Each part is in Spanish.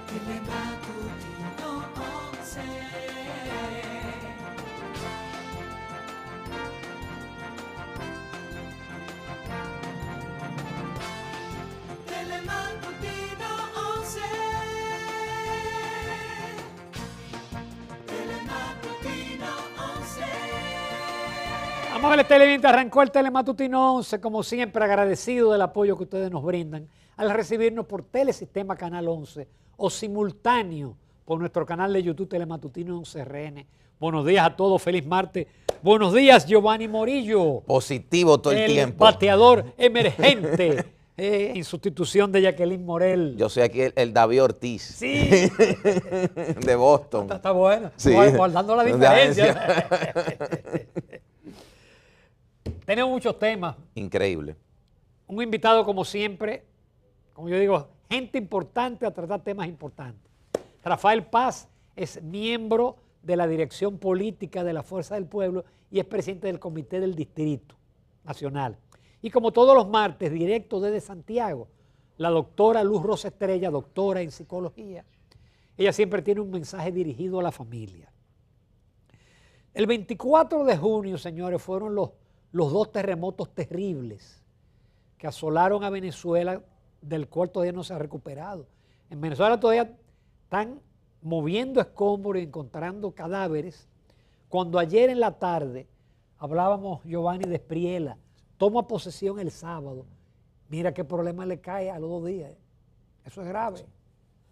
Telematutino 11. Telematutino 11. Telematutino 11. Amables televidentes, arrancó el Telematutino 11, como siempre agradecido del apoyo que ustedes nos brindan al recibirnos por Telesistema Canal 11 o simultáneo por nuestro canal de YouTube Telematutino 11 RN. Buenos días a todos, feliz martes. Buenos días, Giovanni Morillo. Positivo todo el tiempo. Bateador emergente en sustitución de Jacqueline Morel. Yo soy aquí el David Ortiz. Sí. De Boston. Está bueno. Sí. Guardando la diferencia. Tenemos muchos temas. Increíble. Un invitado como siempre, como yo digo, gente importante a tratar temas importantes. Rafael Paz es miembro de la dirección política de la Fuerza del Pueblo y es presidente del Comité del Distrito Nacional. Y como todos los martes, directo desde Santiago, la doctora Luz Rosa Estrella, doctora en psicología, ella siempre tiene un mensaje dirigido a la familia. El 24 de junio, señores, fueron los dos terremotos terribles que asolaron a Venezuela, del cual todavía no se ha recuperado. En Venezuela todavía están moviendo escombros y encontrando cadáveres, cuando ayer en la tarde hablábamos, Giovanni, de Espriella, toma posesión el sábado. Mira qué problema le cae a los 2 días. Eso es grave. Sí.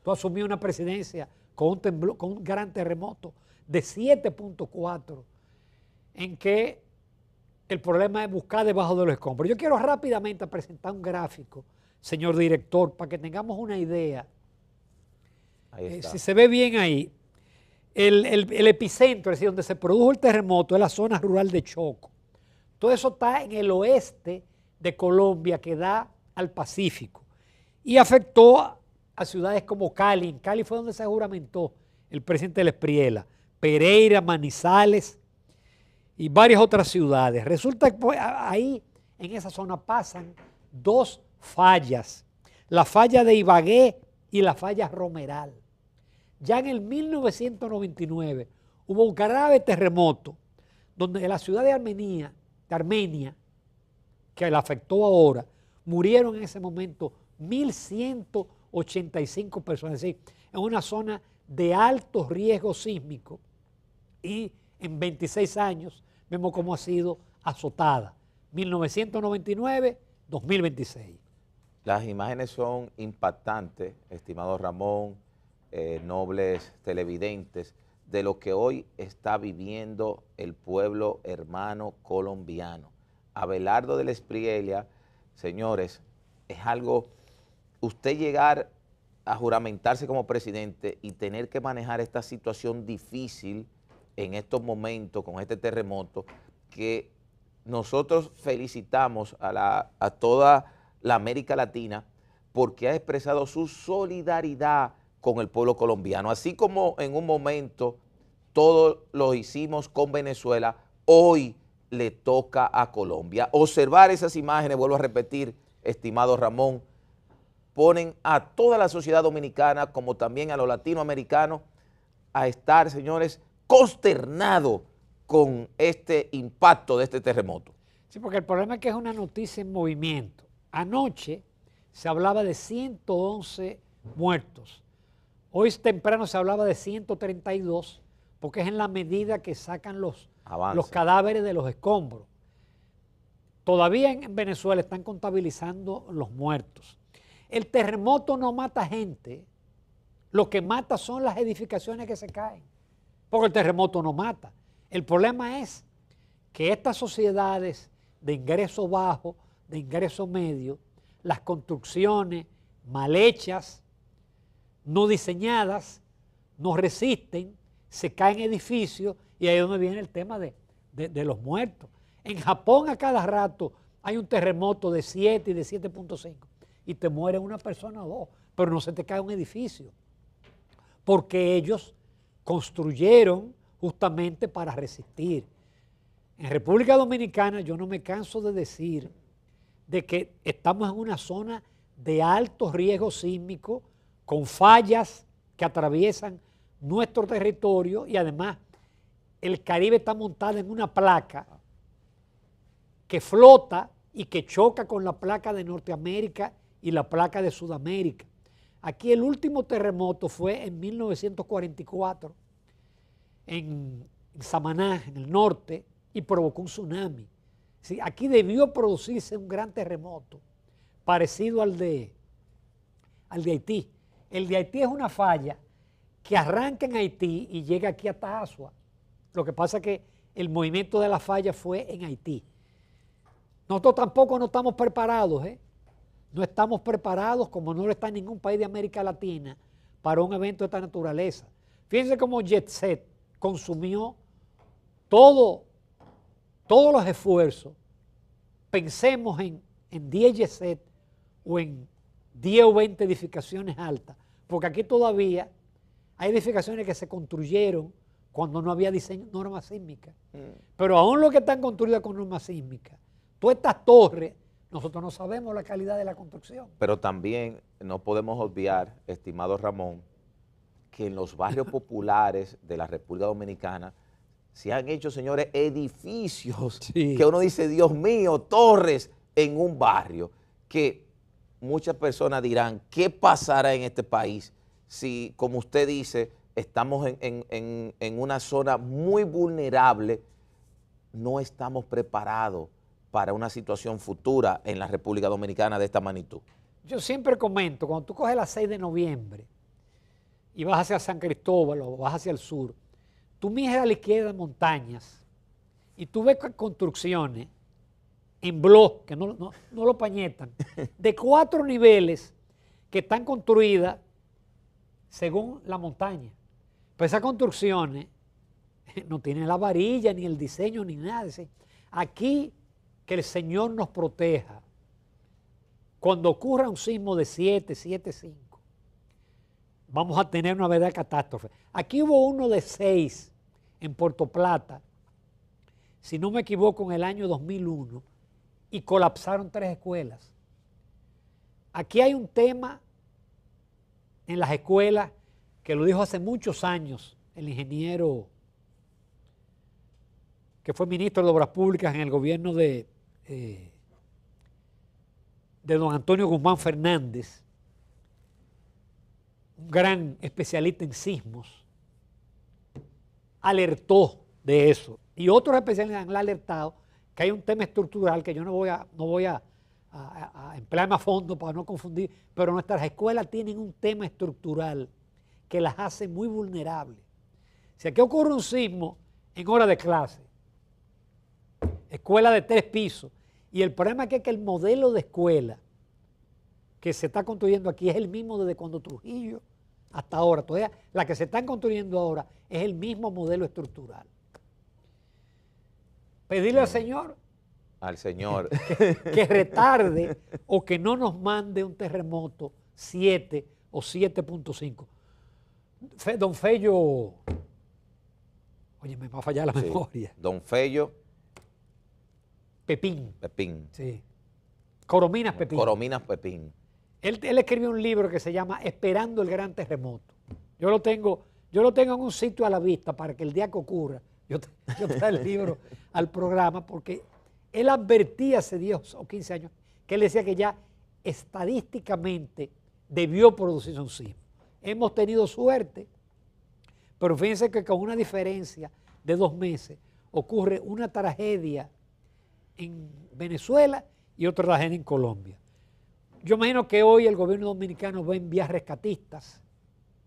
Tú asumí una presidencia con un gran terremoto de 7.4, en que el problema es buscar debajo de los escombros. Yo quiero rápidamente presentar un gráfico, señor director, para que tengamos una idea. Si se ve bien ahí, el epicentro, es decir, donde se produjo el terremoto, es la zona rural de Choco. Todo eso está en el oeste de Colombia, que da al Pacífico, y afectó a ciudades como Cali. En Cali fue donde se juramentó el presidente de Espriella, Pereira, Manizales y varias otras ciudades. Resulta que ahí, en esa zona, pasan 2 fallas, la falla de Ibagué y la falla Romeral. Ya en el 1999 hubo un grave terremoto donde en la ciudad de Armenia, que la afectó ahora, murieron en ese momento 1.185 personas, es decir, en una zona de alto riesgo sísmico, y en 26 años vemos cómo ha sido azotada, 1999-2026. Las imágenes son impactantes, estimado Ramón, nobles televidentes, de lo que hoy está viviendo el pueblo hermano colombiano. Abelardo de la Espriella, señores, es algo, usted llegar a juramentarse como presidente y tener que manejar esta situación difícil en estos momentos con este terremoto, que nosotros felicitamos a toda la América Latina porque ha expresado su solidaridad con el pueblo colombiano. Así como en un momento todos lo hicimos con Venezuela, hoy le toca a Colombia. Observar esas imágenes, vuelvo a repetir, estimado Ramón, ponen a toda la sociedad dominicana, como también a los latinoamericanos, a estar, señores, consternados con este impacto de este terremoto. Sí, porque el problema es que es una noticia en movimiento. Anoche se hablaba de 111 muertos. Hoy temprano se hablaba de 132, porque es en la medida que sacan los cadáveres de los escombros. Todavía en Venezuela están contabilizando los muertos. El terremoto no mata gente, lo que mata son las edificaciones que se caen, porque el terremoto no mata. El problema es que estas sociedades de ingreso bajo, de ingreso medio, las construcciones mal hechas, no diseñadas, no resisten, se caen edificios, y ahí es donde viene el tema de los muertos. En Japón a cada rato hay un terremoto de 7 y de 7.5 y te muere una persona o 2, pero no se te cae un edificio, porque ellos construyeron justamente para resistir. En República Dominicana yo no me canso de decir de que estamos en una zona de alto riesgo sísmico con fallas que atraviesan nuestro territorio y además el Caribe está montado en una placa que flota y que choca con la placa de Norteamérica y la placa de Sudamérica. Aquí el último terremoto fue en 1944 en Samaná, en el norte, y provocó un tsunami. Sí, aquí debió producirse un gran terremoto parecido al de Haití. El de Haití es una falla que arranca en Haití y llega aquí hasta Asua. Lo que pasa es que el movimiento de la falla fue en Haití. Nosotros tampoco no estamos preparados, ¿eh? No estamos preparados, como no lo está en ningún país de América Latina, para un evento de esta naturaleza. Fíjense cómo Jet Set consumió todos los esfuerzos. Pensemos en 10 Jet Set o en 10 o 20 edificaciones altas, porque aquí todavía hay edificaciones que se construyeron cuando no había norma sísmica. Pero aún los que están construidas con norma sísmica, todas estas torres, nosotros no sabemos la calidad de la construcción. Pero también no podemos obviar, estimado Ramón, que en los barrios populares de la República Dominicana se han hecho, señores, edificios que uno dice, Dios mío, torres en un barrio, que muchas personas dirán, ¿qué pasará en este país si, como usted dice, estamos en una zona muy vulnerable, no estamos preparados para una situación futura en la República Dominicana de esta magnitud? Yo siempre comento, cuando tú coges la 6 de noviembre y vas hacia San Cristóbal o vas hacia el sur, tú miras a la izquierda montañas y tú ves construcciones en bloques, que no lo pañetan, de 4 niveles que están construidas según la montaña. Pero esas construcciones no tienen la varilla, ni el diseño, ni nada. Aquí que el Señor nos proteja. Cuando ocurra un sismo de 7.5, vamos a tener una verdadera catástrofe. Aquí hubo uno de 6 en Puerto Plata, si no me equivoco, en el año 2001, y colapsaron 3 escuelas. Aquí hay un tema en las escuelas que lo dijo hace muchos años el ingeniero que fue ministro de Obras Públicas en el gobierno de don Antonio Guzmán Fernández, un gran especialista en sismos, alertó de eso. Y otros especialistas han alertado que hay un tema estructural que yo no voy a emplearme a fondo para no confundir, pero nuestras escuelas tienen un tema estructural que las hace muy vulnerables. Si aquí ocurre un sismo en hora de clase, escuela de 3 pisos, y el problema es que el modelo de escuela que se está construyendo aquí es el mismo desde cuando Trujillo hasta ahora. Todavía la que se están construyendo ahora es el mismo modelo estructural. Pedirle al Señor que retarde o que no nos mande un terremoto 7 o 7.5. Don Fello, oye, me va a fallar la memoria. Don Fello Pepín. Sí. Corominas Pepín. Corominas Pepín. Él escribió un libro que se llama Esperando el Gran Terremoto. Yo lo tengo en un sitio a la vista para que el día que ocurra, yo traiga el libro al programa, porque él advertía hace 10 o 15 años que él decía que ya estadísticamente debió producirse un sismo. Hemos tenido suerte, pero fíjense que con una diferencia de 2 meses ocurre una tragedia en Venezuela y otra tragedia en Colombia. Yo imagino que hoy el gobierno dominicano va a enviar rescatistas,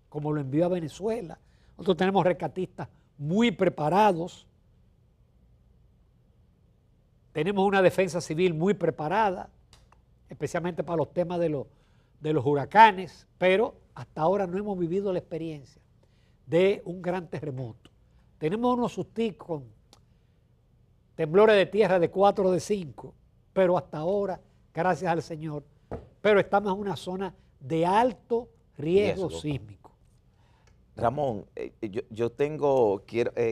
como lo envió a Venezuela. Nosotros tenemos rescatistas muy preparados. Tenemos una defensa civil muy preparada, especialmente para los temas de los huracanes, pero hasta ahora no hemos vivido la experiencia de un gran terremoto. Tenemos unos susticos con temblores de tierra de 4 o de 5, pero hasta ahora, gracias al Señor, pero estamos en una zona de alto riesgo sísmico. Ramón,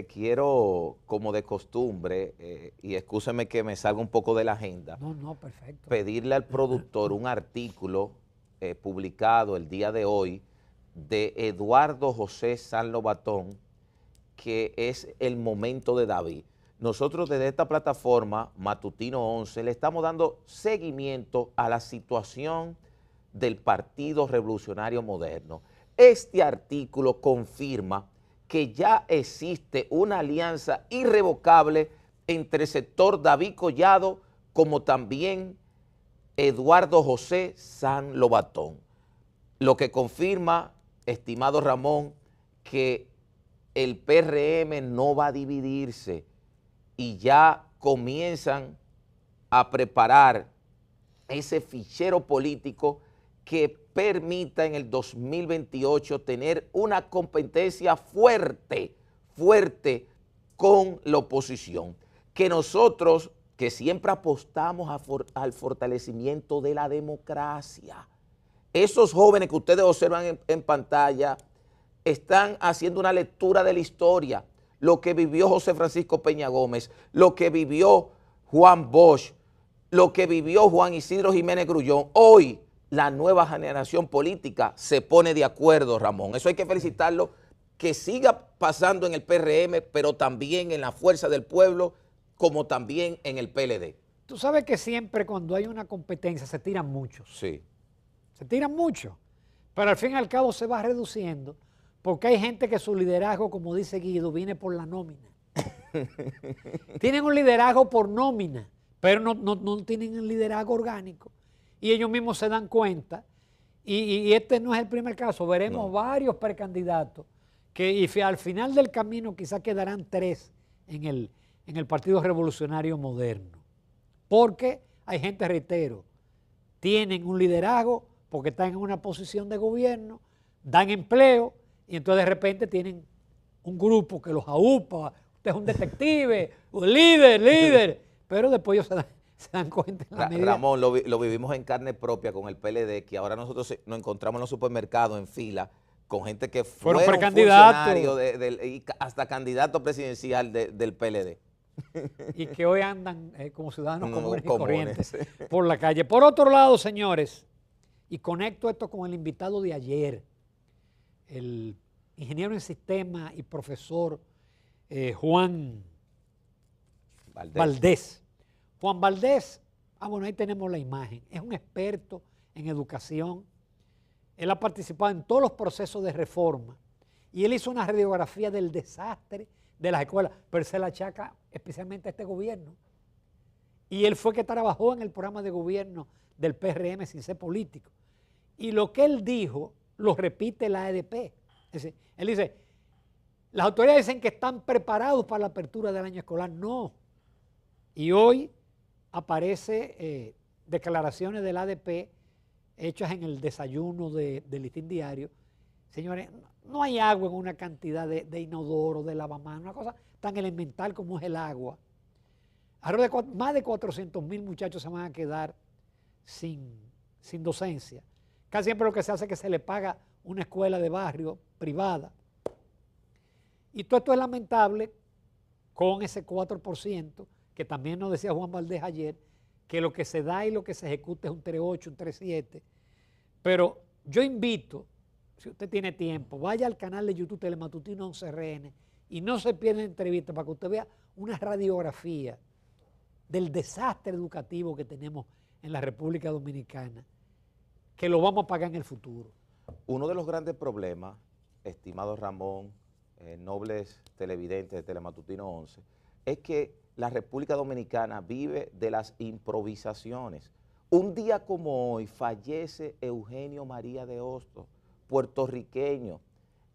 quiero como de costumbre, y excúseme que me salga un poco de la agenda, Perfecto. pedirle al productor un artículo publicado el día de hoy de Eduardo José San Lobatón, que es el momento de David. Nosotros desde esta plataforma, Matutino 11, le estamos dando seguimiento a la situación del Partido Revolucionario Moderno. Este artículo confirma que ya existe una alianza irrevocable entre el sector David Collado como también Eduardo José San Lobatón, lo que confirma, estimado Ramón, que el PRM no va a dividirse y ya comienzan a preparar ese fichero político que permita en el 2028 tener una competencia fuerte con la oposición. Que nosotros, que siempre apostamos al fortalecimiento de la democracia, esos jóvenes que ustedes observan en pantalla están haciendo una lectura de la historia, lo que vivió José Francisco Peña Gómez, lo que vivió Juan Bosch, lo que vivió Juan Isidro Jiménez Grullón. Hoy la nueva generación política se pone de acuerdo, Ramón. Eso hay que felicitarlo, que siga pasando en el PRM, pero también en la Fuerza del Pueblo, como también en el PLD. Tú sabes que siempre cuando hay una competencia se tiran muchos. Sí. Se tiran muchos, pero al fin y al cabo se va reduciendo porque hay gente que su liderazgo, como dice Guido, viene por la nómina. Tienen un liderazgo por nómina, pero no tienen un liderazgo orgánico. Y ellos mismos se dan cuenta, y este no es el primer caso, veremos varios precandidatos que al final del camino quizás quedarán 3 en el Partido Revolucionario Moderno. Porque hay gente, reitero, tienen un liderazgo porque están en una posición de gobierno, dan empleo y entonces de repente tienen un grupo que los aupa, usted es un detective, un líder, pero después ellos se dan cuenta en la medida. Ramón, lo vivimos en carne propia con el PLD, que ahora nosotros nos encontramos en los supermercados en fila con gente que fueron funcionarios y hasta candidato presidencial del PLD. Y que hoy andan como ciudadanos comunes y corrientes por la calle. Por otro lado, señores, y conecto esto con el invitado de ayer, el ingeniero en sistema y profesor Juan Valdés. Juan Valdés, bueno, ahí tenemos la imagen, es un experto en educación, él ha participado en todos los procesos de reforma y él hizo una radiografía del desastre de las escuelas, pero se la achaca especialmente a este gobierno. Y él fue que trabajó en el programa de gobierno del PRM sin ser político. Y lo que él dijo, lo repite la ADP. Es decir, él dice, las autoridades dicen que están preparados para la apertura del año escolar. No. Y hoy aparece declaraciones del ADP hechas en el desayuno del Listín Diario. Señores, no hay agua en una cantidad de inodoro, de lavamanos, una cosa tan elemental como es el agua. Más de 400,000 muchachos se van a quedar sin docencia. Casi siempre lo que se hace es que se le paga una escuela de barrio privada. Y todo esto es lamentable con ese 4%, que también nos decía Juan Valdés ayer, que lo que se da y lo que se ejecuta es un 3.8, un 3.7. Pero yo invito, si usted tiene tiempo, vaya al canal de YouTube Telematutino 11RN y no se pierda entrevista para que usted vea una radiografía del desastre educativo que tenemos en la República Dominicana, que lo vamos a pagar en el futuro. Uno de los grandes problemas, estimado Ramón, nobles televidentes de Telematutino 11, es que la República Dominicana vive de las improvisaciones. Un día como hoy fallece Eugenio María de Hostos, puertorriqueño.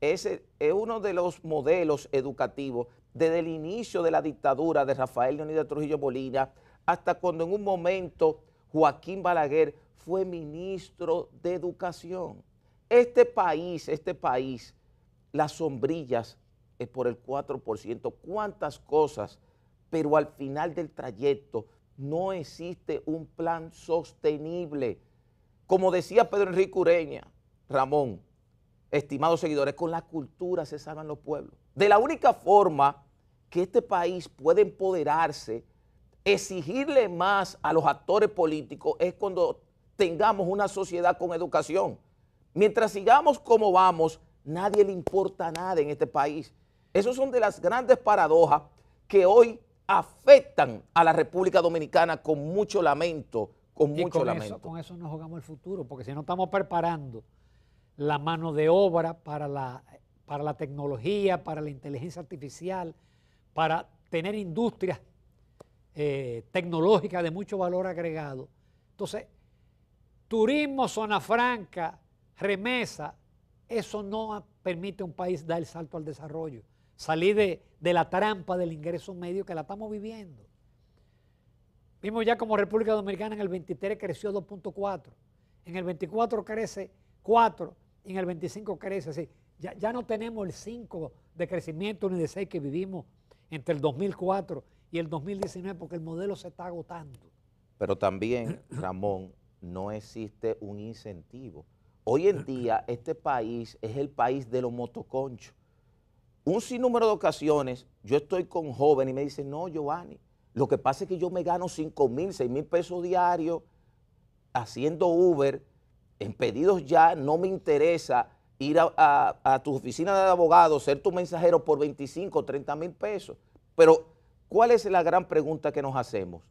Ese es uno de los modelos educativos desde el inicio de la dictadura de Rafael Leónidas Trujillo Molina hasta cuando en un momento Joaquín Balaguer fue ministro de Educación. Este país, las sombrillas es por el 4%, cuántas cosas, pero al final del trayecto no existe un plan sostenible. Como decía Pedro Enrique Ureña, Ramón, estimados seguidores, con la cultura se salvan los pueblos. De la única forma que este país puede empoderarse, exigirle más a los actores políticos es cuando tengamos una sociedad con educación. Mientras sigamos como vamos, nadie le importa nada en este país. Esas son de las grandes paradojas que hoy afectan a la República Dominicana con mucho lamento, con Y mucho lamento. con eso nos jugamos el futuro, porque si no estamos preparando la mano de obra para la tecnología, para la inteligencia artificial, para tener industrias tecnológicas de mucho valor agregado. Entonces, turismo, zona franca, remesa, eso no permite a un país dar el salto al desarrollo, salir de la trampa del ingreso medio que la estamos viviendo. Vimos ya como República Dominicana en el 23 creció 2.4, en el 24 crece 4, y en el 25 crece 6. Ya no tenemos el 5 de crecimiento ni de 6 que vivimos entre el 2004 y el 2019 porque el modelo se está agotando. Pero también, Ramón, no existe un incentivo. Hoy en día este país es el país de los motoconchos. Un sinnúmero de ocasiones yo estoy con jóvenes y me dicen, no, Giovanni, lo que pasa es que yo me gano 5,000, 6,000 pesos diarios haciendo Uber, en pedidos ya, no me interesa ir a tu oficina de abogado, ser tu mensajero por 25, 30 mil pesos. Pero, ¿cuál es la gran pregunta que nos hacemos?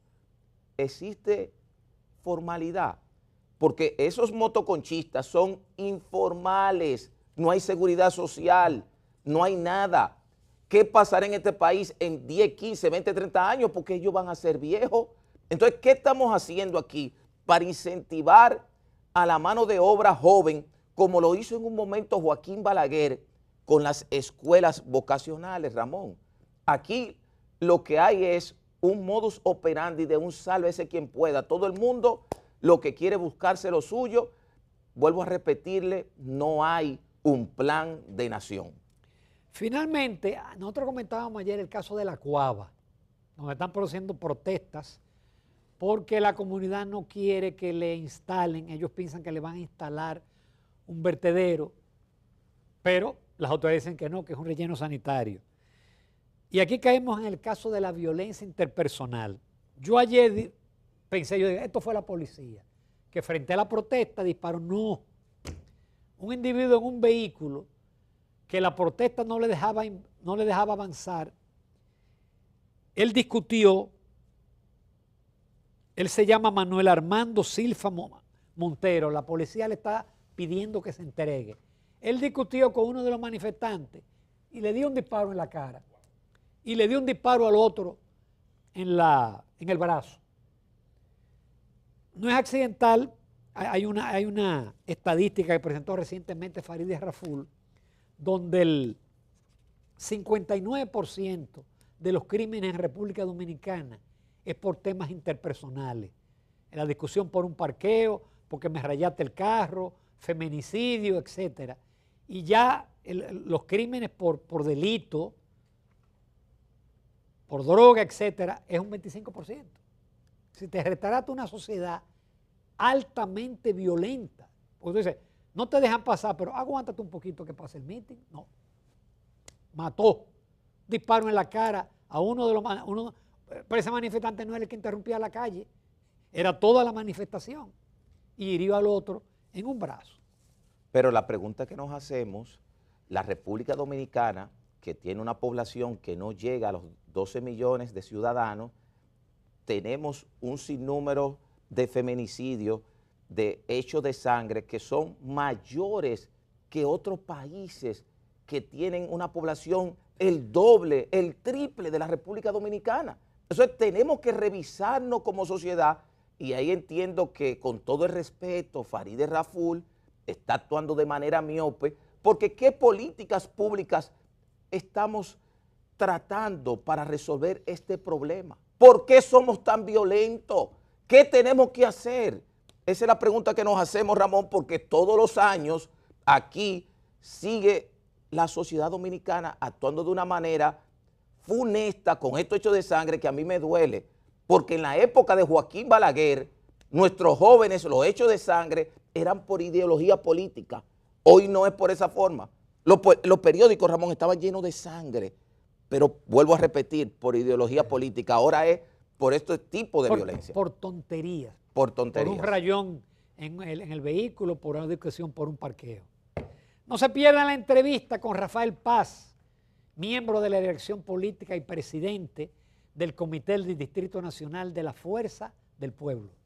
¿Existe formalidad? Porque esos motoconchistas son informales, no hay seguridad social, no hay nada. ¿Qué pasará en este país en 10, 15, 20, 30 años? Porque ellos van a ser viejos. Entonces, ¿qué estamos haciendo aquí para incentivar a la mano de obra joven, como lo hizo en un momento Joaquín Balaguer con las escuelas vocacionales, Ramón? Aquí lo que hay es un modus operandi de un sálvese quien pueda. Todo el mundo lo que quiere buscarse lo suyo. Vuelvo a repetirle, no hay un plan de nación. Finalmente, nosotros comentábamos ayer el caso de la Cuava, donde están produciendo protestas porque la comunidad no quiere que le instalen, ellos piensan que le van a instalar un vertedero, pero las autoridades dicen que no, que es un relleno sanitario. Y aquí caemos en el caso de la violencia interpersonal. Yo ayer pensé, esto fue la policía, que frente a la protesta disparó. No, un individuo en un vehículo que la protesta no le dejaba avanzar, él discutió, él se llama Manuel Armando Silfa Montero, la policía le está pidiendo que se entregue. Él discutió con uno de los manifestantes y le dio un disparo en la cara y le dio un disparo al otro en el brazo. No es accidental, hay una estadística que presentó recientemente Farideh Raful, donde el 59% de los crímenes en República Dominicana es por temas interpersonales. En la discusión por un parqueo, porque me rayaste el carro, feminicidio, etc. Y ya los crímenes por delito, por droga, etc., es un 25%. Si te retrata una sociedad altamente violenta, porque tú dices, no te dejan pasar, pero aguántate un poquito que pase el meeting. No. Mató. Disparo en la cara a uno de los... Pero ese manifestante no era el que interrumpía la calle. Era toda la manifestación. Y hirió al otro en un brazo. Pero la pregunta que nos hacemos, la República Dominicana, que tiene una población que no llega a los 12 millones de ciudadanos, tenemos un sinnúmero de feminicidios, de hechos de sangre que son mayores que otros países que tienen una población el doble, el triple de la República Dominicana. Entonces tenemos que revisarnos como sociedad y ahí entiendo que con todo el respeto Farideh Raful está actuando de manera miope porque ¿qué políticas públicas estamos tratando para resolver este problema? ¿Por qué somos tan violentos? ¿Qué tenemos que hacer? Esa es la pregunta que nos hacemos, Ramón, porque todos los años aquí sigue la sociedad dominicana actuando de una manera funesta con estos hechos de sangre que a mí me duele, porque en la época de Joaquín Balaguer, nuestros jóvenes, los hechos de sangre eran por ideología política. Hoy no es por esa forma. Los periódicos, Ramón, estaban llenos de sangre, pero vuelvo a repetir, por ideología política. Ahora es por este tipo de violencia. Por tonterías. Por tonterías. Por un rayón en el vehículo por una discusión por un parqueo. No se pierdan la entrevista con Rafael Paz, miembro de la dirección política y presidente del Comité del Distrito Nacional de la Fuerza del Pueblo.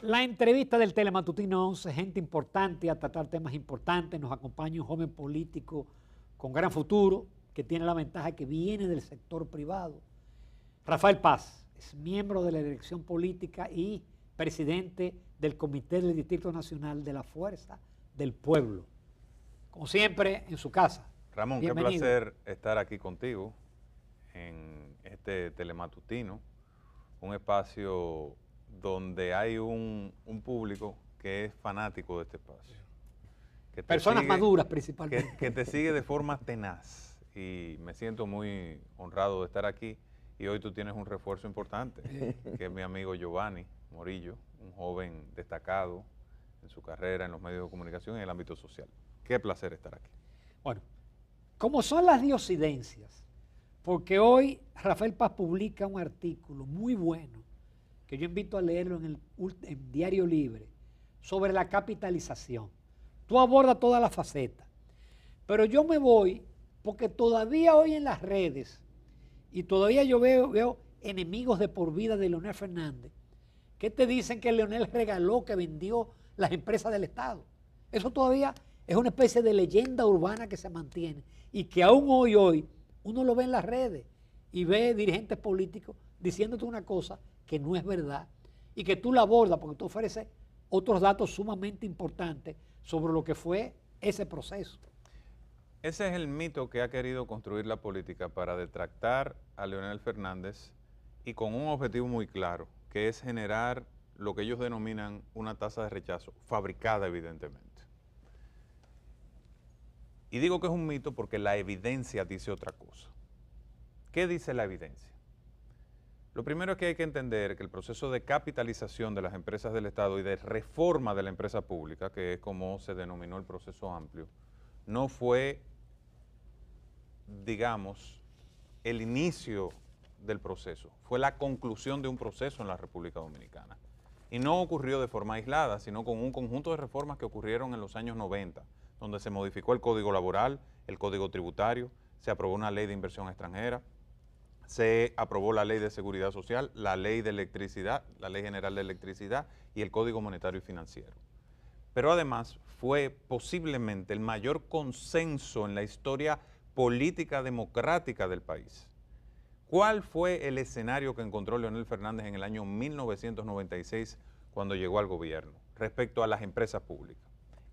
La entrevista del Telematutino 11, gente importante a tratar temas importantes. Nos acompaña un joven político con gran futuro que tiene la ventaja que viene del sector privado. Rafael Paz es miembro de la dirección política y presidente del Comité del Distrito Nacional de la Fuerza del Pueblo. Como siempre, en su casa. Ramón, bienvenido. qué placer estar aquí contigo en este Telematutino, un espacio donde hay un público que es fanático de este espacio. Que te Personas sigue, maduras principalmente. que te sigue de forma tenaz y me siento muy honrado de estar aquí y hoy tú tienes un refuerzo importante, que es mi amigo Giovanni Morillo, un joven destacado en su carrera en los medios de comunicación y en el ámbito social. Qué placer estar aquí. Bueno, como son las diosidencias, porque hoy Rafael Paz publica un artículo muy bueno, que yo invito a leerlo en Diario Libre, sobre la capitalización. Tú abordas todas las facetas, pero yo me voy porque todavía hoy en las redes, y todavía yo veo enemigos de por vida de Leonel Fernández, que te dicen que Leonel regaló, que vendió las empresas del Estado. Eso todavía es una especie de leyenda urbana que se mantiene y que aún hoy uno lo ve en las redes y ve dirigentes políticos diciéndote una cosa que no es verdad y que tú la abordas porque tú ofreces otros datos sumamente importantes sobre lo que fue ese proceso. Ese es el mito que ha querido construir la política para detractar a Leonel Fernández y con un objetivo muy claro, que es generar lo que ellos denominan una tasa de rechazo, fabricada evidentemente. Y digo que es un mito porque la evidencia dice otra cosa. ¿Qué dice la evidencia? Lo primero es que hay que entender que el proceso de capitalización de las empresas del Estado y de reforma de la empresa pública, que es como se denominó el proceso amplio, no fue, digamos, el inicio del proceso, fue la conclusión de un proceso en la República Dominicana. Y no ocurrió de forma aislada, sino con un conjunto de reformas que ocurrieron en los años 90, donde se modificó el Código Laboral, el Código Tributario, se aprobó una ley de inversión extranjera, se aprobó la Ley de Seguridad Social, la Ley de Electricidad, la Ley General de Electricidad y el Código Monetario y Financiero. Pero además fue posiblemente el mayor consenso en la historia política democrática del país. ¿Cuál fue el escenario que encontró Leonel Fernández en el año 1996 cuando llegó al gobierno respecto a las empresas públicas?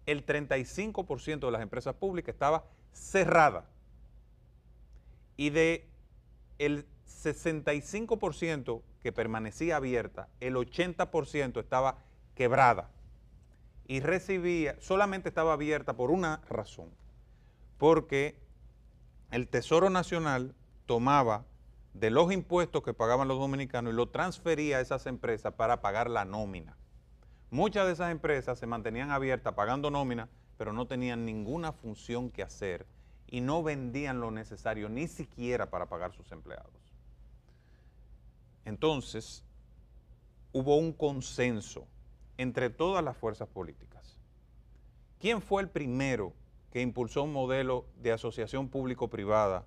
El 35% de las empresas públicas estaba cerrada y de el 65% que permanecía abierta, el 80% estaba quebrada y solamente estaba abierta por una razón, porque el Tesoro Nacional tomaba de los impuestos que pagaban los dominicanos y lo transfería a esas empresas para pagar la nómina. Muchas de esas empresas se mantenían abiertas pagando nómina, pero no tenían ninguna función que hacer y no vendían lo necesario ni siquiera para pagar sus empleados. Entonces, hubo un consenso entre todas las fuerzas políticas. ¿Quién fue el primero que impulsó un modelo de asociación público-privada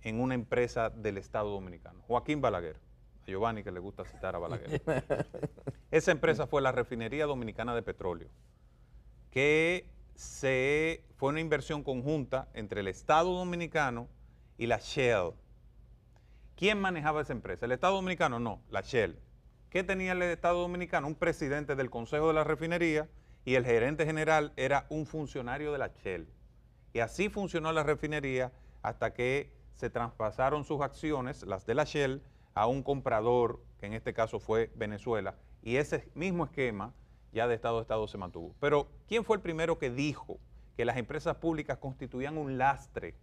en una empresa del Estado Dominicano? Joaquín Balaguer. A Giovanni que le gusta citar a Balaguer. Esa empresa fue la Refinería Dominicana de Petróleo, que fue una inversión conjunta entre el Estado Dominicano y la Shell. ¿Quién manejaba esa empresa? ¿El Estado Dominicano? No, la Shell. ¿Qué tenía el Estado Dominicano? Un presidente del Consejo de la Refinería y el gerente general era un funcionario de la Shell. Y así funcionó la refinería hasta que se traspasaron sus acciones, las de la Shell, a un comprador, que en este caso fue Venezuela, y ese mismo esquema ya de Estado a Estado se mantuvo. Pero, ¿quién fue el primero que dijo que las empresas públicas constituían un lastre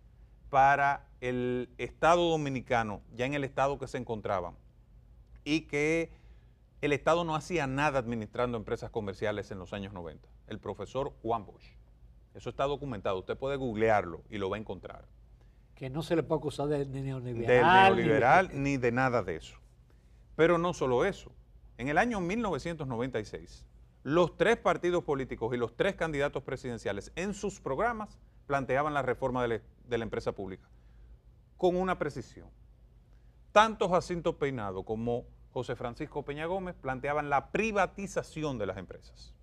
para el Estado Dominicano, ya en el estado que se encontraban, y que el Estado no hacía nada administrando empresas comerciales en los años 90? El profesor Juan Bosch. Eso está documentado, usted puede googlearlo y lo va a encontrar. Que no se le puede acusar de neoliberal. Del neoliberal ni de nada de eso. Pero no solo eso. En el año 1996, los tres partidos políticos y los tres candidatos presidenciales en sus programas planteaban la reforma de la empresa pública con una precisión. Tanto Jacinto Peinado como José Francisco Peña Gómez, planteaban la privatización de las empresas.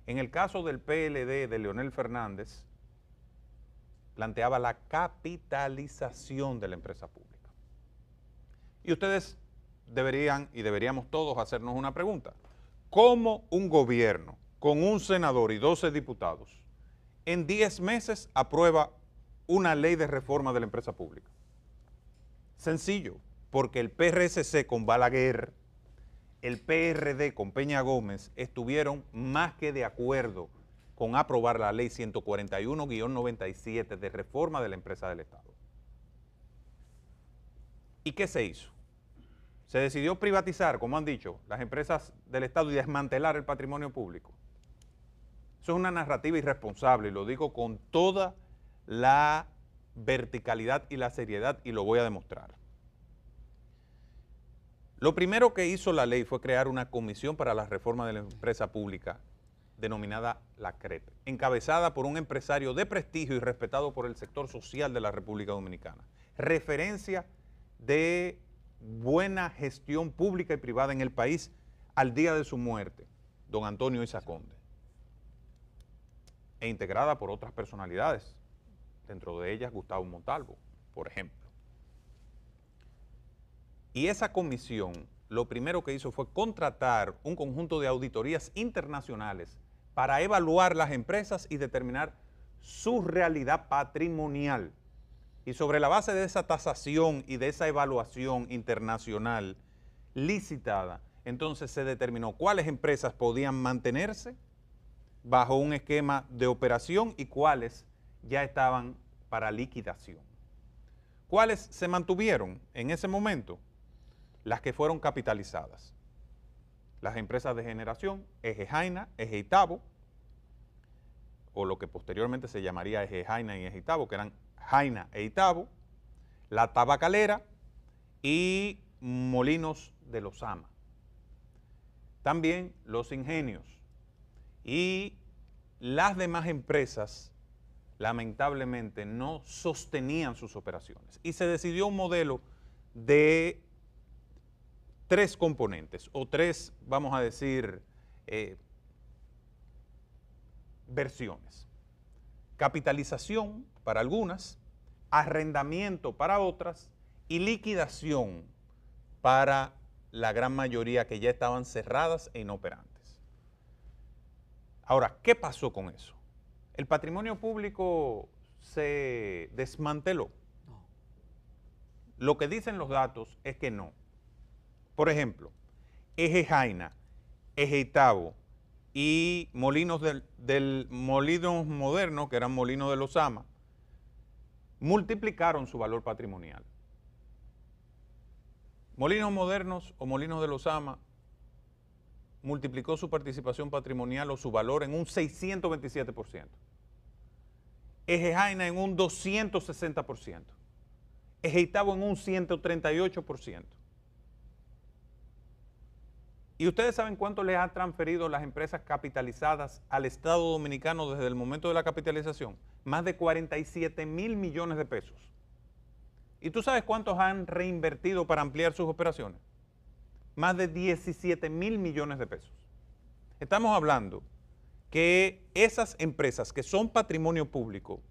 En el caso del PLD de Leonel Fernández, planteaba la capitalización de la empresa pública. Y ustedes deberían y deberíamos todos hacernos una pregunta. ¿Cómo un gobierno con un senador y 12 diputados en 10 meses aprueba una ley de reforma de la empresa pública? Sencillo, porque el PRSC con Balaguer, el PRD con Peña Gómez estuvieron más que de acuerdo con aprobar la ley 141-97 de reforma de la empresa del Estado. ¿Y qué se hizo? Se decidió privatizar, como han dicho, las empresas del Estado y desmantelar el patrimonio público. Eso es una narrativa irresponsable y lo digo con toda la verticalidad y la seriedad y lo voy a demostrar. Lo primero que hizo la ley fue crear una comisión para la reforma de la empresa pública denominada la CREP, encabezada por un empresario de prestigio y respetado por el sector social de la República Dominicana. Referencia de buena gestión pública y privada en el país al día de su muerte, don Antonio Isa Conde, e integrada por otras personalidades, dentro de ellas Gustavo Montalvo, por ejemplo. Y esa comisión lo primero que hizo fue contratar un conjunto de auditorías internacionales para evaluar las empresas y determinar su realidad patrimonial. Y sobre la base de esa tasación y de esa evaluación internacional licitada, entonces se determinó cuáles empresas podían mantenerse bajo un esquema de operación y cuáles ya estaban para liquidación. ¿Cuáles se mantuvieron en ese momento? Las que fueron capitalizadas. Las empresas de generación, Eje Jaina, Eje Itabo, o lo que posteriormente se llamaría Eje Jaina y Eje Itabo, que eran Jaina e Itabo, la tabacalera y Molinos de Lozama. También los ingenios y las demás empresas lamentablemente no sostenían sus operaciones y se decidió un modelo de 3 componentes o 3, vamos a decir, versiones. Capitalización para algunas, arrendamiento para otras y liquidación para la gran mayoría que ya estaban cerradas e inoperantes. Ahora, ¿qué pasó con eso? ¿El patrimonio público se desmanteló? No. Lo que dicen los datos es que no. Por ejemplo, Eje Jaina, Eje Itabo y Molinos Molinos Modernos, que eran Molinos de Lozama, multiplicaron su valor patrimonial. Molinos Modernos o Molinos de Lozama multiplicó su participación patrimonial o su valor en un 627%. Eje Jaina en un 260%. Eje Itabo en un 138%. ¿Y ustedes saben cuánto les han transferido las empresas capitalizadas al Estado Dominicano desde el momento de la capitalización? Más de 47 mil millones de pesos. ¿Y tú sabes cuántos han reinvertido para ampliar sus operaciones? Más de 17 mil millones de pesos. Estamos hablando que esas empresas que son patrimonio público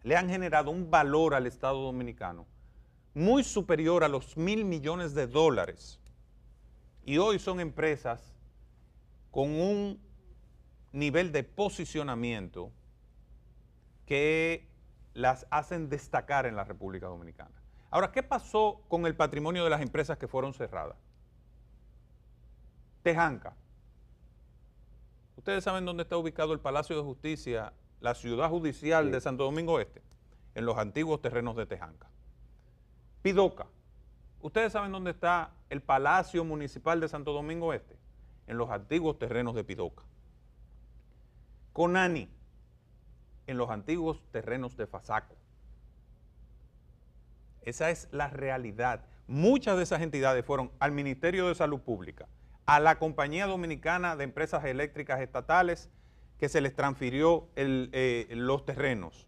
le han generado un valor al Estado Dominicano muy superior a los $1.000 millones. Y hoy son empresas con un nivel de posicionamiento que las hacen destacar en la República Dominicana. Ahora, ¿qué pasó con el patrimonio de las empresas que fueron cerradas? Tejanca. ¿Ustedes saben dónde está ubicado el Palacio de Justicia, la ciudad judicial de Santo Domingo Este? En los antiguos terrenos de Tejanca. Pidoca. ¿Ustedes saben dónde está el Palacio Municipal de Santo Domingo Este? En los antiguos terrenos de Pidoca. Conani, en los antiguos terrenos de Fasaco. Esa es la realidad. Muchas de esas entidades fueron al Ministerio de Salud Pública, a la Compañía Dominicana de Empresas Eléctricas Estatales, que se les transfirió los terrenos.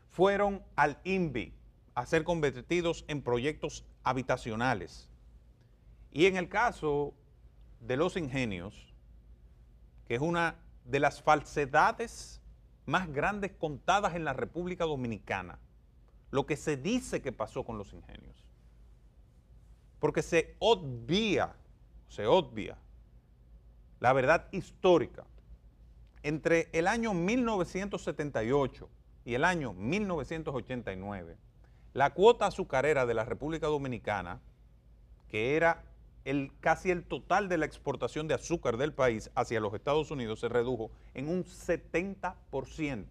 Fueron al INVI a ser convertidos en proyectos habitacionales. Y en el caso de los ingenios, que es una de las falsedades más grandes contadas en la República Dominicana, lo que se dice que pasó con los ingenios. Porque se obvia la verdad histórica. Entre el año 1978 y el año 1989, la cuota azucarera de la República Dominicana, que era casi el total de la exportación de azúcar del país hacia los Estados Unidos, se redujo en un 70%.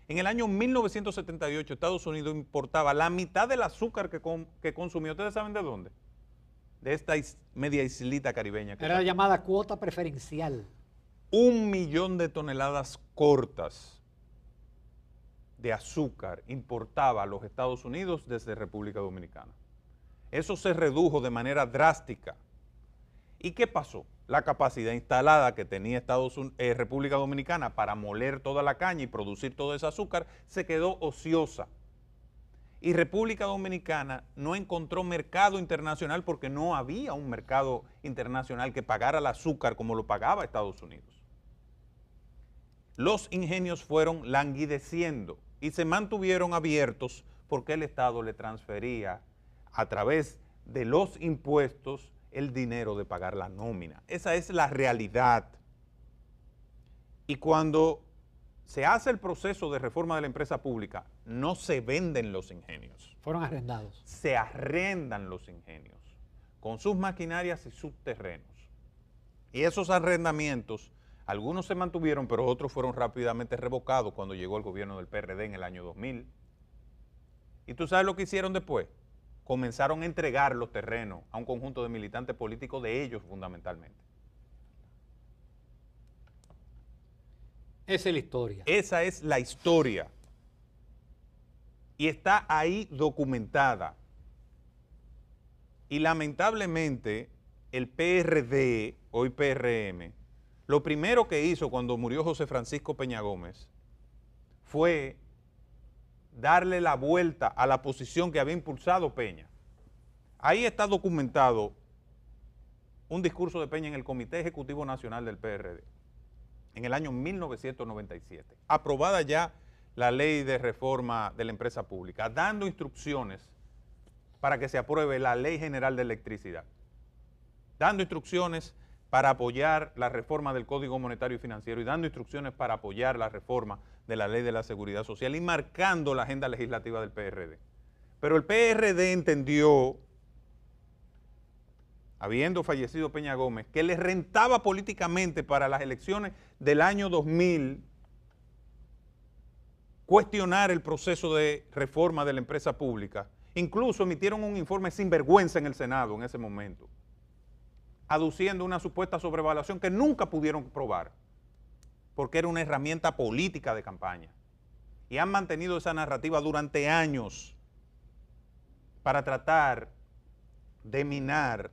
En el año 1978, Estados Unidos importaba la mitad del azúcar que consumía. ¿Ustedes saben de dónde? De esta media islita caribeña. Era la llamada cuota preferencial. 1 millón de toneladas cortas de azúcar importaba a los Estados Unidos desde República Dominicana. Eso se redujo de manera drástica. ¿Y qué pasó? La capacidad instalada que tenía República Dominicana para moler toda la caña y producir todo ese azúcar se quedó ociosa. Y República Dominicana no encontró mercado internacional porque no había un mercado internacional que pagara el azúcar como lo pagaba Estados Unidos. Los ingenios fueron languideciendo y se mantuvieron abiertos porque el Estado le transfería a través de los impuestos el dinero de pagar la nómina. Esa es la realidad. Y cuando se hace el proceso de reforma de la empresa pública, no se venden los ingenios. Fueron arrendados. Se arrendan los ingenios con sus maquinarias y sus terrenos. Y esos arrendamientos, algunos se mantuvieron, pero otros fueron rápidamente revocados cuando llegó el gobierno del PRD en el año 2000. ¿Y tú sabes lo que hicieron después? Comenzaron a entregar los terrenos a un conjunto de militantes políticos de ellos fundamentalmente. Esa es la historia. Esa es la historia. Y está ahí documentada. Y lamentablemente el PRD, hoy PRM, lo primero que hizo cuando murió José Francisco Peña Gómez fue darle la vuelta a la posición que había impulsado Peña. Ahí está documentado un discurso de Peña en el Comité Ejecutivo Nacional del PRD, en el año 1997, aprobada ya la ley de reforma de la empresa pública, dando instrucciones para que se apruebe la Ley General de Electricidad, dando instrucciones para apoyar la reforma del Código Monetario y Financiero y dando instrucciones para apoyar la reforma de la Ley de la Seguridad Social y marcando la agenda legislativa del PRD. Pero el PRD entendió, habiendo fallecido Peña Gómez, que le rentaba políticamente para las elecciones del año 2000 cuestionar el proceso de reforma de la empresa pública. Incluso emitieron un informe sin vergüenza en el Senado en ese momento, aduciendo una supuesta sobrevaluación que nunca pudieron probar, porque era una herramienta política de campaña. Y han mantenido esa narrativa durante años para tratar de minar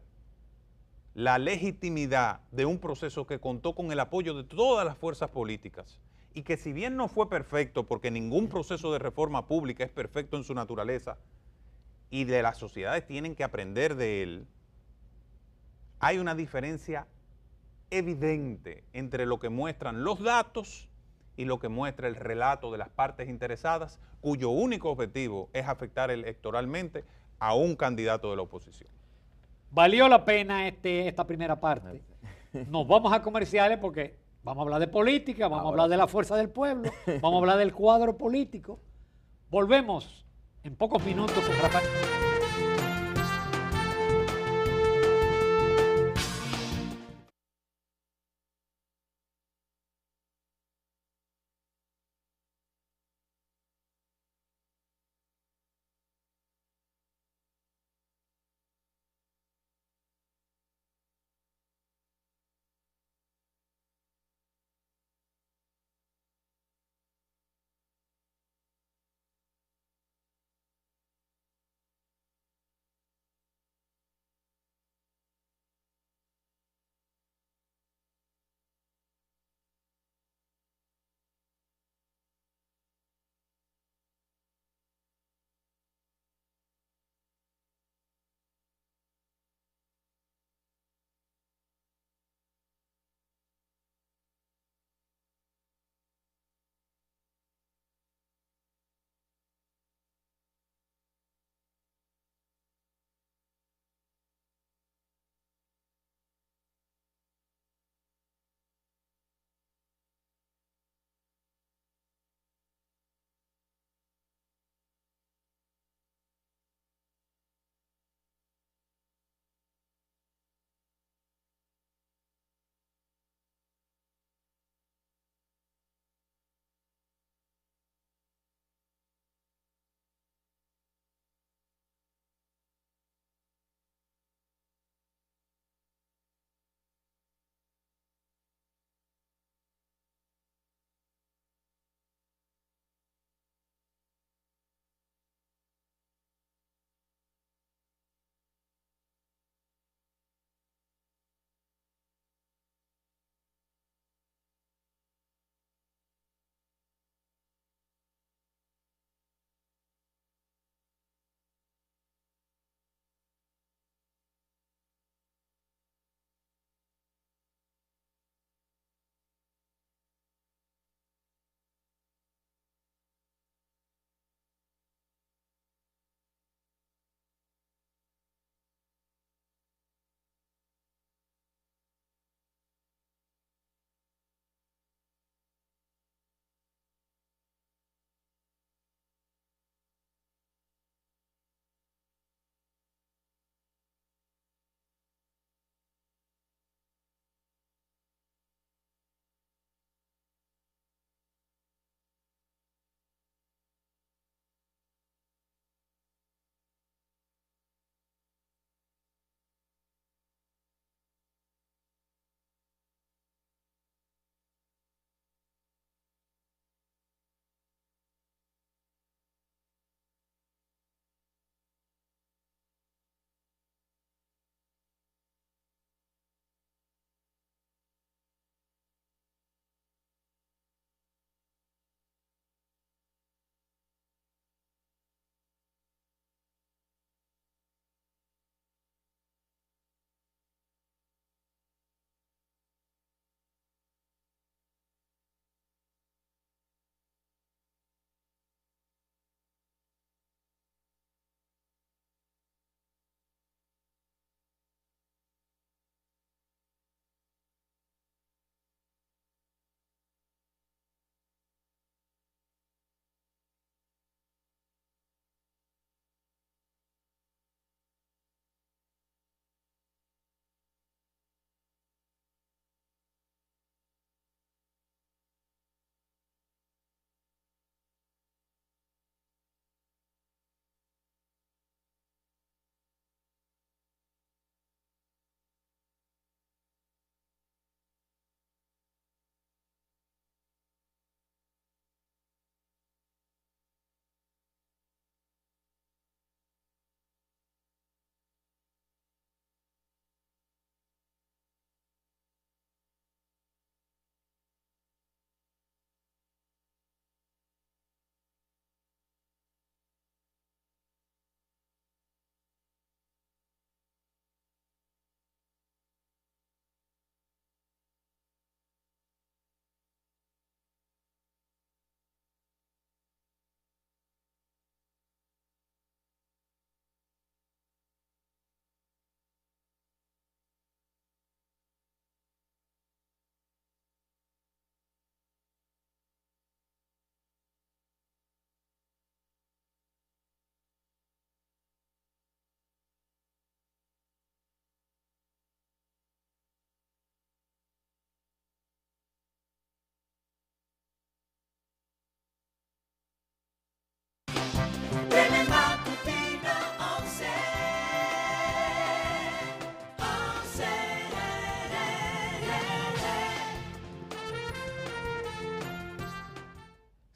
la legitimidad de un proceso que contó con el apoyo de todas las fuerzas políticas y que si bien no fue perfecto, porque ningún proceso de reforma pública es perfecto en su naturaleza y de las sociedades tienen que aprender de él, hay una diferencia evidente entre lo que muestran los datos y lo que muestra el relato de las partes interesadas, cuyo único objetivo es afectar electoralmente a un candidato de la oposición. Valió la pena esta primera parte. Nos vamos a comerciales porque vamos a hablar de política, vamos a hablar de la fuerza del pueblo, vamos a hablar del cuadro político. Volvemos en pocos minutos con Rafael.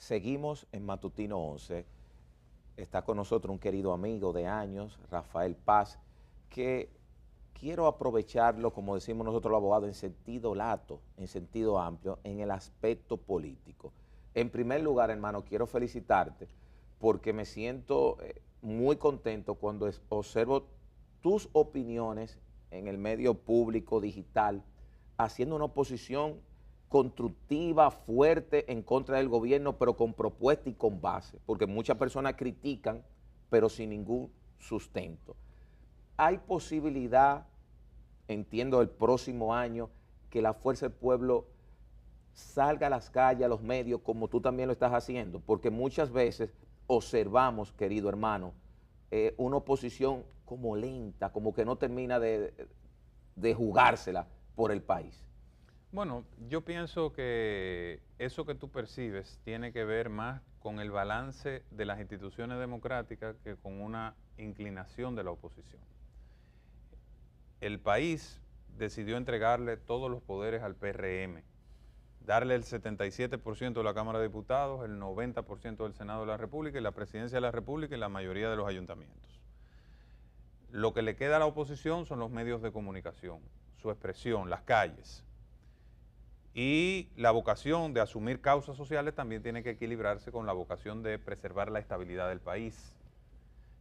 Seguimos en Matutino 11. Está con nosotros un querido amigo de años, Rafael Paz, que quiero aprovecharlo, como decimos nosotros los abogados, en sentido lato, en sentido amplio, en el aspecto político. En primer lugar, hermano, quiero felicitarte porque me siento muy contento cuando observo tus opiniones en el medio público, digital, haciendo una oposición constructiva, fuerte, en contra del gobierno, pero con propuesta y con base, porque muchas personas critican, pero sin ningún sustento. Hay posibilidad, entiendo, el próximo año, que la Fuerza del Pueblo salga a las calles, a los medios, como tú también lo estás haciendo, porque muchas veces observamos, querido hermano, una oposición como lenta, como que no termina de jugársela por el país. Bueno, yo pienso que eso que tú percibes tiene que ver más con el balance de las instituciones democráticas que con una inclinación de la oposición. El país decidió entregarle todos los poderes al PRM, darle el 77% de la Cámara de Diputados, el 90% del Senado de la República y la Presidencia de la República y la mayoría de los ayuntamientos. Lo que le queda a la oposición son los medios de comunicación, su expresión, las calles. Y la vocación de asumir causas sociales también tiene que equilibrarse con la vocación de preservar la estabilidad del país.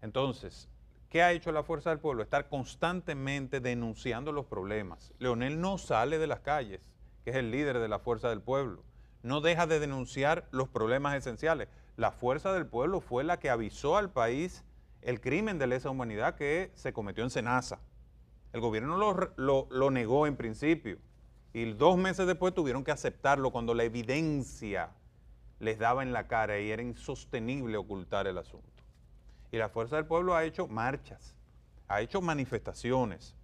Entonces, ¿qué ha hecho la Fuerza del Pueblo? Estar constantemente denunciando los problemas. Leonel no sale de las calles, que es el líder de la Fuerza del Pueblo. No deja de denunciar los problemas esenciales. La Fuerza del Pueblo fue la que avisó al país el crimen de lesa humanidad que se cometió en Senasa. El gobierno lo negó en principio y 2 meses después tuvieron que aceptarlo cuando la evidencia les daba en la cara y era insostenible ocultar el asunto. Y la Fuerza del Pueblo ha hecho marchas, ha hecho manifestaciones.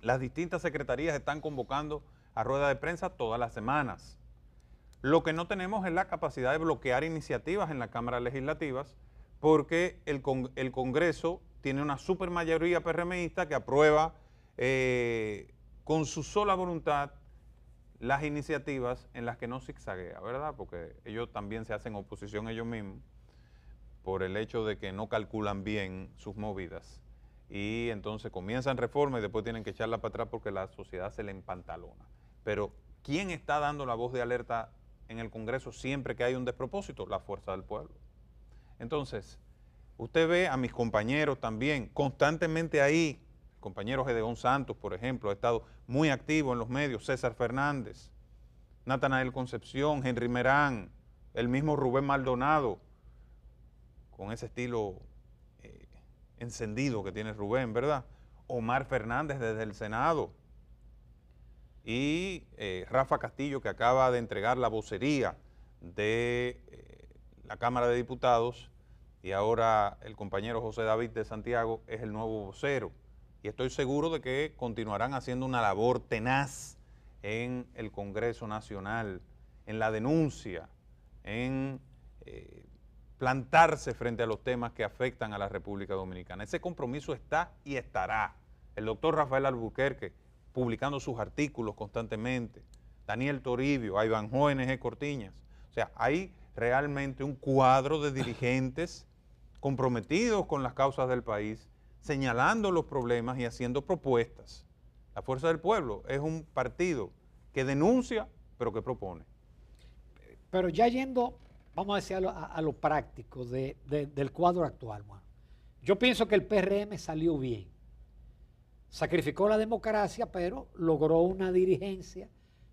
Las distintas secretarías están convocando a rueda de prensa todas las semanas. Lo que no tenemos es la capacidad de bloquear iniciativas en las cámaras legislativas porque el Congreso tiene una supermayoría PRMista que aprueba con su sola voluntad las iniciativas en las que no zigzaguea, ¿verdad? Porque ellos también se hacen oposición ellos mismos por el hecho de que no calculan bien sus movidas y entonces comienzan reformas y después tienen que echarla para atrás porque la sociedad se le empantalona. Pero ¿quién está dando la voz de alerta en el Congreso siempre que hay un despropósito? La Fuerza del Pueblo. Entonces, usted ve a mis compañeros también constantemente ahí. El compañero Gedeón Santos, por ejemplo, ha estado muy activo en los medios, César Fernández, Natanael Concepción, Henry Merán, el mismo Rubén Maldonado, con ese estilo encendido que tiene Rubén, ¿verdad? Omar Fernández desde el Senado y Rafa Castillo, que acaba de entregar la vocería de la Cámara de Diputados y ahora el compañero José David de Santiago es el nuevo vocero. Y estoy seguro de que continuarán haciendo una labor tenaz en el Congreso Nacional, en la denuncia, en plantarse frente a los temas que afectan a la República Dominicana. Ese compromiso está y estará. El doctor Rafael Albuquerque publicando sus artículos constantemente, Daniel Toribio, Ivanhoe NG Cortiñas. O sea, hay realmente un cuadro de dirigentes comprometidos con las causas del país, señalando los problemas y haciendo propuestas. La Fuerza del Pueblo es un partido que denuncia, pero que propone. Pero ya yendo, vamos a decir, a lo práctico del cuadro actual, bueno, yo pienso que el PRM salió bien. Sacrificó la democracia, pero logró una dirigencia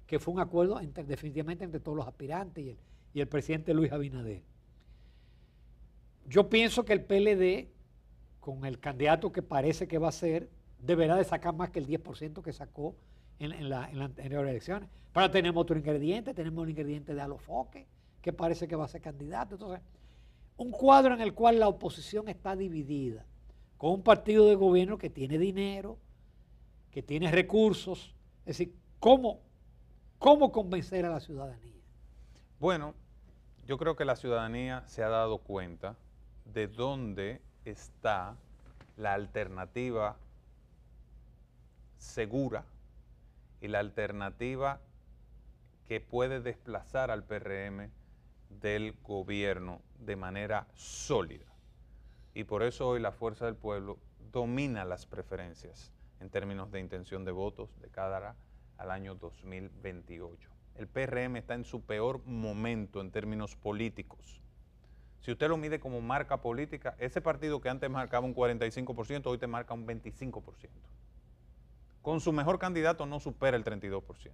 que fue un acuerdo definitivamente entre todos los aspirantes y el presidente Luis Abinader. Yo pienso que el PLD, con el candidato que parece que va a ser, deberá de sacar más que el 10% que sacó en las anteriores elecciones. Pero tenemos otro ingrediente, tenemos el ingrediente de Alofoque, que parece que va a ser candidato. Entonces, un cuadro en el cual la oposición está dividida, con un partido de gobierno que tiene dinero, que tiene recursos. Es decir, ¿cómo convencer a la ciudadanía? Bueno, yo creo que la ciudadanía se ha dado cuenta de dónde está la alternativa segura y la alternativa que puede desplazar al PRM del gobierno de manera sólida. Y por eso hoy la Fuerza del Pueblo domina las preferencias en términos de intención de votos de cara al año 2028. El PRM está en su peor momento en términos políticos. Si usted lo mide como marca política, ese partido que antes marcaba un 45%, hoy te marca un 25%. Con su mejor candidato no supera el 32%.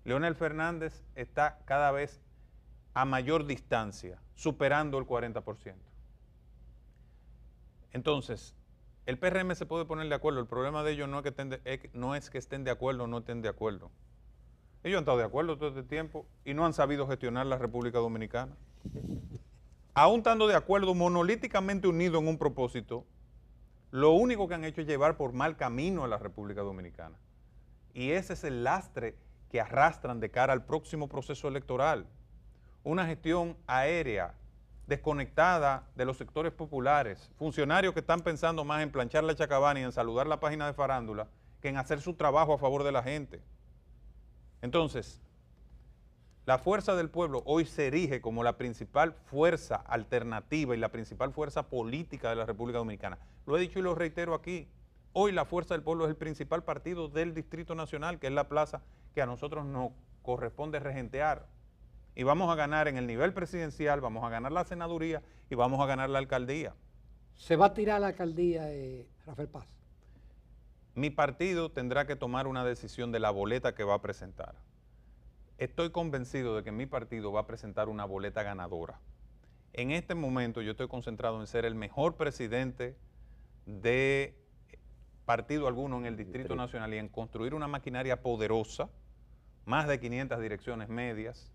Leonel Fernández está cada vez a mayor distancia, superando el 40%. Entonces, el PRM se puede poner de acuerdo. El problema de ellos no es que estén de acuerdo o no estén de acuerdo. Ellos han estado de acuerdo todo este tiempo y no han sabido gestionar la República Dominicana. Aún estando de acuerdo, monolíticamente unidos en un propósito, lo único que han hecho es llevar por mal camino a la República Dominicana. Y ese es el lastre que arrastran de cara al próximo proceso electoral. Una gestión aérea, desconectada de los sectores populares, funcionarios que están pensando más en planchar la chacabana y en saludar la página de farándula que en hacer su trabajo a favor de la gente. Entonces, la Fuerza del Pueblo hoy se erige como la principal fuerza alternativa y la principal fuerza política de la República Dominicana. Lo he dicho y lo reitero aquí. Hoy la Fuerza del Pueblo es el principal partido del Distrito Nacional, que es la plaza que a nosotros nos corresponde regentear. Y vamos a ganar en el nivel presidencial, vamos a ganar la senaduría y vamos a ganar la alcaldía. ¿Se va a tirar la alcaldía, Rafael Paz? Mi partido tendrá que tomar una decisión de la boleta que va a presentar. Estoy convencido de que mi partido va a presentar una boleta ganadora. En este momento yo estoy concentrado en ser el mejor presidente de partido alguno en el Distrito Nacional y en construir una maquinaria poderosa, más de 500 direcciones medias,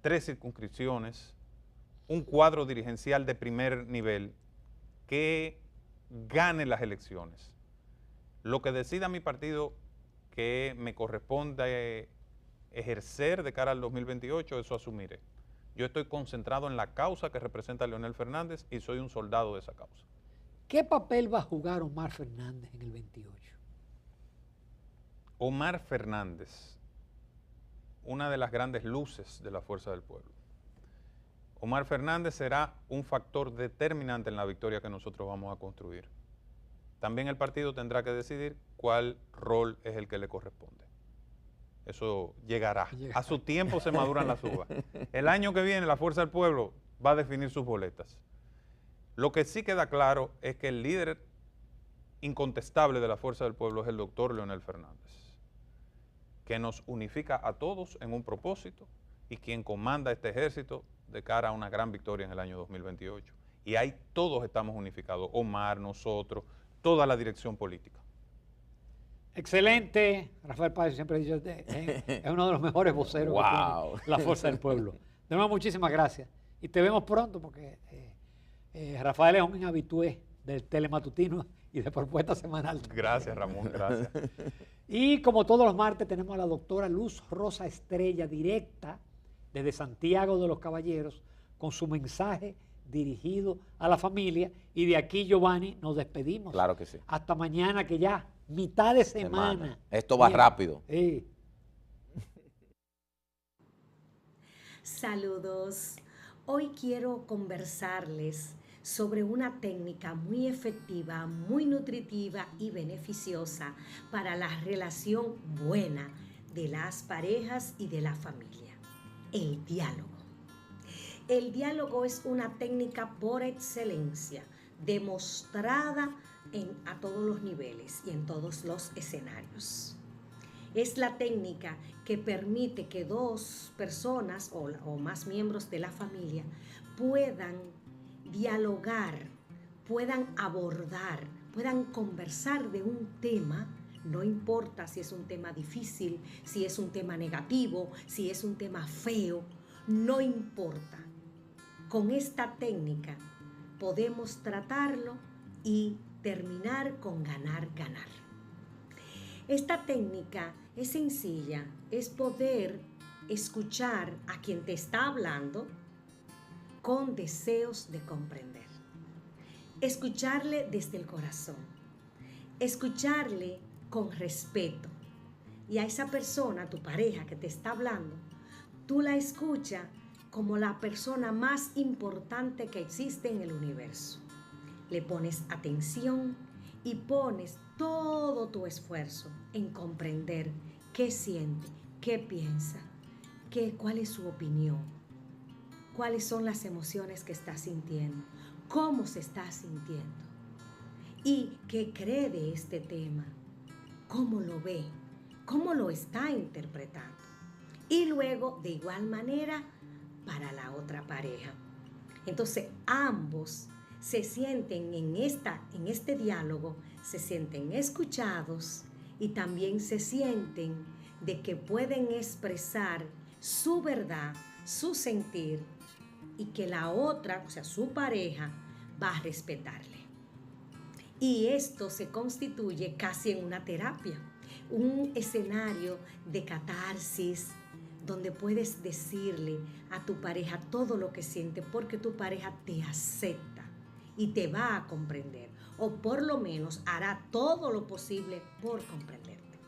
3 circunscripciones, un cuadro dirigencial de primer nivel que gane las elecciones. Lo que decida mi partido que me corresponde ejercer de cara al 2028, eso asumiré. Yo estoy concentrado en la causa que representa a Leonel Fernández y soy un soldado de esa causa. ¿Qué papel va a jugar Omar Fernández en el 28? Omar Fernández, una de las grandes luces de la Fuerza del Pueblo. Omar Fernández será un factor determinante en la victoria que nosotros vamos a construir. También el partido tendrá que decidir cuál rol es el que le corresponde. Eso llegará. A su tiempo se maduran las uvas. El año que viene la Fuerza del Pueblo va a definir sus boletas. Lo que sí queda claro es que el líder incontestable de la Fuerza del Pueblo es el doctor Leonel Fernández, que nos unifica a todos en un propósito y quien comanda este ejército de cara a una gran victoria en el año 2028. Y ahí todos estamos unificados, Omar, nosotros, toda la dirección política. Excelente. Rafael Páez, siempre he dicho, es uno de los mejores voceros que tiene la Fuerza del Pueblo. De nuevo, muchísimas gracias. Y te vemos pronto porque Rafael es un habitué del telematutino y de Propuesta Semanal. Gracias, Ramón, gracias. Y como todos los martes tenemos a la doctora Luz Rosa Estrella, directa desde Santiago de los Caballeros, con su mensaje dirigido a la familia. Y de aquí, Giovanni, nos despedimos. Claro que sí. Hasta mañana, que ya mitad de semana. Esto va Bien. rápido. Sí. Saludos. Hoy quiero conversarles sobre una técnica muy efectiva, muy nutritiva y beneficiosa para la relación buena de las parejas y de la familia. El diálogo. El diálogo es una técnica por excelencia, demostrada a todos los niveles y en todos los escenarios. Es la técnica que permite que dos personas o más miembros de la familia puedan dialogar, puedan abordar, puedan conversar de un tema, no importa si es un tema difícil, si es un tema negativo, si es un tema feo, no importa. Con esta técnica podemos tratarlo y terminar con ganar. Esta técnica es sencilla, es poder escuchar a quien te está hablando con deseos de comprender. Escucharle desde el corazón. Escucharle con respeto. Y a esa persona, tu pareja que te está hablando, tú la escuchas como la persona más importante que existe en el universo. Le pones atención y pones todo tu esfuerzo en comprender qué siente, qué piensa, cuál es su opinión, cuáles son las emociones que está sintiendo, cómo se está sintiendo y qué cree de este tema, cómo lo ve, cómo lo está interpretando. Y luego, de igual manera, para la otra pareja. Entonces, ambos se sienten en este diálogo, se sienten escuchados y también se sienten de que pueden expresar su verdad, su sentir y que la otra, o sea, su pareja, va a respetarle. Y esto se constituye casi en una terapia, un escenario de catarsis, donde puedes decirle a tu pareja todo lo que siente porque tu pareja te acepta y te va a comprender, o por lo menos hará todo lo posible por comprenderte.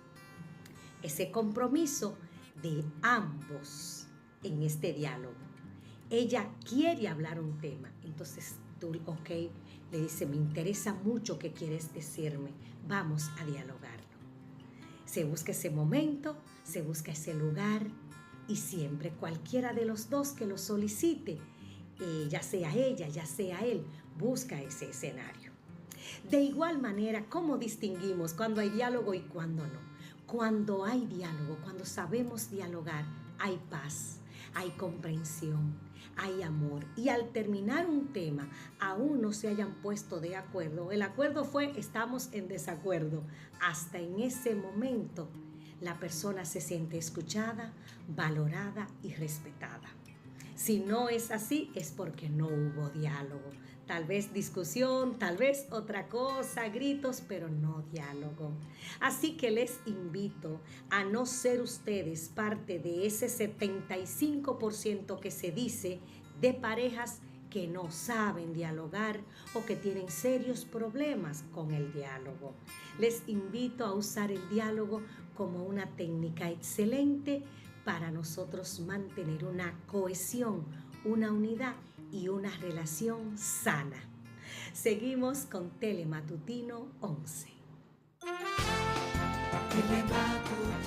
Ese compromiso de ambos en este diálogo. Ella quiere hablar un tema, entonces tú, ok, le dice, me interesa mucho que quieres decirme, vamos a dialogarlo. Se busca ese momento, se busca ese lugar y siempre cualquiera de los dos que lo solicite, ya sea ella, ya sea él, busca ese escenario. De igual manera, ¿cómo distinguimos cuando hay diálogo y cuando no? Cuando hay diálogo, cuando sabemos dialogar, hay paz, hay comprensión, hay amor. Y al terminar un tema, aún no se hayan puesto de acuerdo. El acuerdo fue, estamos en desacuerdo. Hasta en ese momento, la persona se siente escuchada, valorada y respetada. Si no es así, es porque no hubo diálogo. Tal vez discusión, tal vez otra cosa, gritos, pero no diálogo. Así que les invito a no ser ustedes parte de ese 75% que se dice de parejas que no saben dialogar o que tienen serios problemas con el diálogo. Les invito a usar el diálogo como una técnica excelente para nosotros mantener una cohesión, una unidad y una relación sana. Seguimos con Telematutino 11. Telematutino.